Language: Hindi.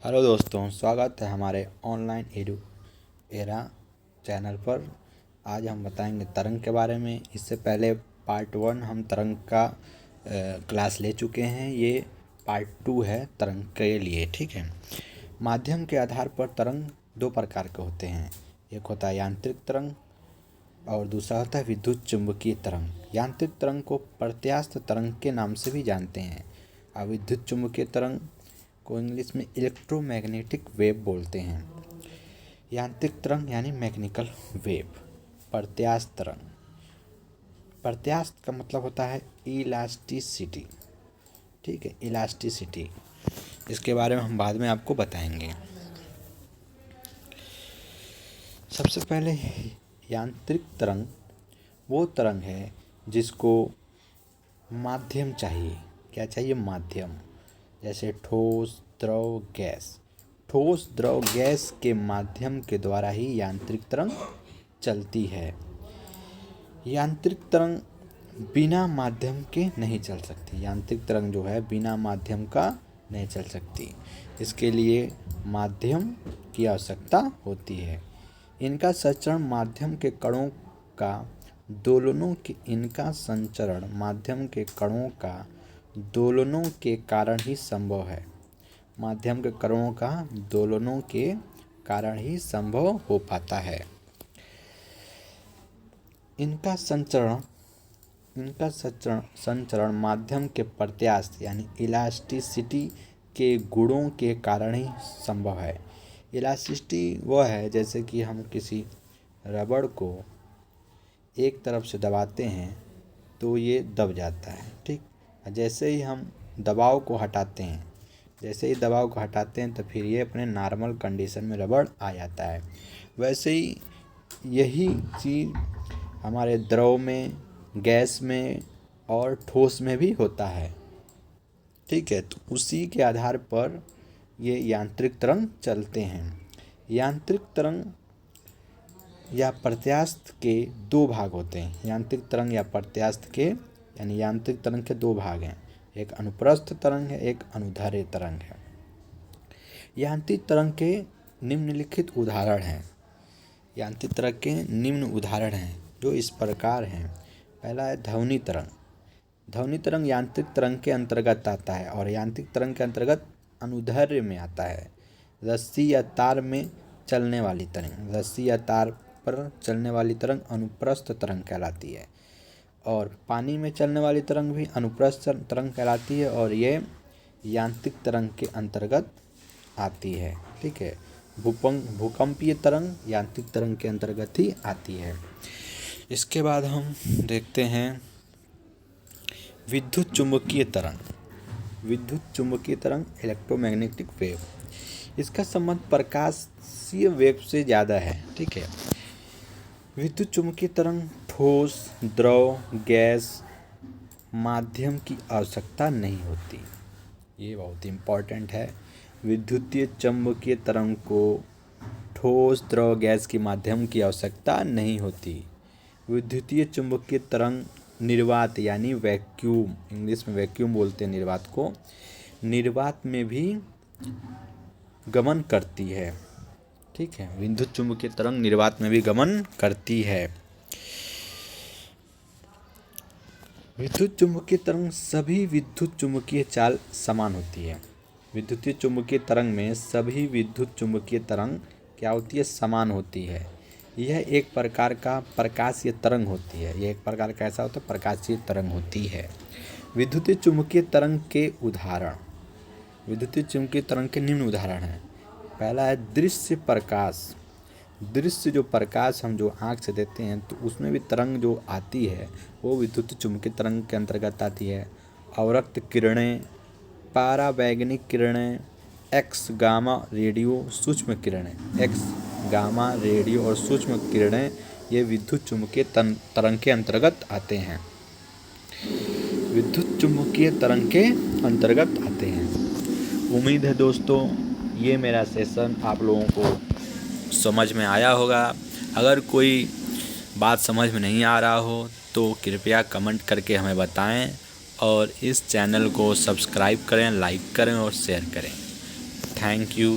हेलो दोस्तों, स्वागत है हमारे ऑनलाइन एडू एरा चैनल पर। आज हम बताएंगे तरंग के बारे में। इससे पहले पार्ट 1 हम तरंग का क्लास ले चुके हैं। ये पार्ट 2 है तरंग के लिए, ठीक है। माध्यम के आधार पर तरंग दो प्रकार के होते हैं। एक होता है यांत्रिक तरंग और दूसरा होता है विद्युत चुंबकीय तरंग। यांत्रिक तरंग को प्रत्यास्थ तरंग के नाम से भी जानते हैं और विद्युत चुंबकीय तरंग को इंग्लिश में इलेक्ट्रोमैग्नेटिक वेव बोलते हैं। यांत्रिक तरंग यानी मैकेनिकल वेव। प्रत्यास्थ तरंग, प्रत्यास्थ का मतलब होता है इलास्टिसिटी, ठीक है, इलास्टिसिटी। इसके बारे में हम बाद में आपको बताएंगे। सबसे पहले यांत्रिक तरंग वो तरंग है जिसको माध्यम चाहिए। क्या चाहिए? माध्यम। जैसे ठोस, द्रव, गैस। ठोस, द्रव, गैस के माध्यम के द्वारा ही यांत्रिक तरंग चलती है। यांत्रिक तरंग बिना माध्यम के नहीं चल सकती। यांत्रिक तरंग जो है बिना माध्यम का नहीं चल सकती। इसके लिए माध्यम की आवश्यकता होती है। इनका संचरण माध्यम के कणों का दोलनों के इनका संचरण माध्यम के कणों का दोलनों के कारण ही संभव है। माध्यम के कणों का दोलनों के कारण ही संभव हो पाता है। इनका संचरण माध्यम के प्रत्यास्थ यानी इलास्टिसिटी के गुणों के कारण ही संभव है। इलास्टिसिटी वह है जैसे कि हम किसी रबड़ को एक तरफ से दबाते हैं तो ये दब जाता है, ठीक। जैसे ही हम दबाव को हटाते हैं तो फिर ये अपने नॉर्मल कंडीशन में रबड़ आ जाता है। वैसे ही यही चीज़ हमारे द्रव में, गैस में और ठोस में भी होता है, ठीक है। तो उसी के आधार पर ये यांत्रिक तरंग चलते हैं। यांत्रिक तरंग या प्रत्यास्थ के दो भाग होते हैं। यांत्रिक तरंग या प्रत्यास्थ के यानी यांत्रिक तरंग के दो भाग हैं। एक अनुप्रस्थ तरंग है, एक अनुदैर्ध्य तरंग है। यांत्रिक तरंग के निम्नलिखित उदाहरण हैं। यांत्रिक तरंग के निम्न उदाहरण हैं जो इस प्रकार हैं। पहला है ध्वनि तरंग। ध्वनि तरंग यांत्रिक तरंग के अंतर्गत आता है और यांत्रिक तरंग के अंतर्गत अनुदैर्ध्य में आता है। रस्सी या तार में चलने वाली तरंग, रस्सी या तार पर चलने वाली तरंग अनुप्रस्थ तरंग कहलाती है। और पानी में चलने वाली तरंग भी अनुप्रस्थ तरंग कहलाती है और ये यांत्रिक तरंग के अंतर्गत आती है, ठीक है। भूकंपीय तरंग यांत्रिक तरंग के अंतर्गत ही आती है। इसके बाद हम देखते हैं विद्युत चुंबकीय तरंग। विद्युत चुंबकीय तरंग इलेक्ट्रोमैग्नेटिक वेव। इसका संबंध प्रकाशीय वेव से ज़्यादा है, ठीक है। विद्युत चुंबकीय तरंग ठोस, द्रव, गैस माध्यम की आवश्यकता नहीं होती। ये बहुत इम्पॉर्टेंट है। विद्युतीय चुंबकीय तरंग को ठोस, द्रव, गैस की माध्यम की आवश्यकता नहीं होती। विद्युतीय चुंबकीय तरंग निर्वात यानी वैक्यूम, इंग्लिश में वैक्यूम बोलते हैं निर्वात को, निर्वात में भी गमन करती है, ठीक है। विद्युत चुंबकीय तरंग निर्वात में भी गमन करती है। विद्युत चुंबकीय तरंग सभी विद्युत चुंबकीय चाल समान होती है। विद्युतीय चुंबकीय तरंग में सभी विद्युत चुंबकीय तरंग क्या होती है? समान होती है। यह एक प्रकार का प्रकाशीय तरंग होती है। यह एक प्रकार का ऐसा होता है प्रकाशीय तरंग होती है। विद्युतीय चुंबकीय तरंग के उदाहरण। विद्युतीय चुंबकीय तरंग के निम्न उदाहरण हैं। पहला है दृश्य प्रकाश। दृश्य जो प्रकाश हम जो आँख से देखते हैं तो उसमें भी तरंग जो आती है वो विद्युत चुंबकीय तरंग के अंतर्गत आती है। अवरक्त किरणें, परावैंगनिक किरणें, एक्स गामा रेडियो, सूक्ष्म किरणें। एक्स गामा रेडियो और सूक्ष्म किरणें ये विद्युत चुंबकीय तरंग के अंतर्गत आते हैं। विद्युत चुंबकीय तरंग के अंतर्गत आते हैं। उम्मीद है दोस्तों ये मेरा सेशन आप लोगों को समझ में आया होगा। अगर कोई बात समझ में नहीं आ रहा हो तो कृपया कमेंट करके हमें बताएं और इस चैनल को सब्सक्राइब करें, लाइक करें और शेयर करें। Thank you.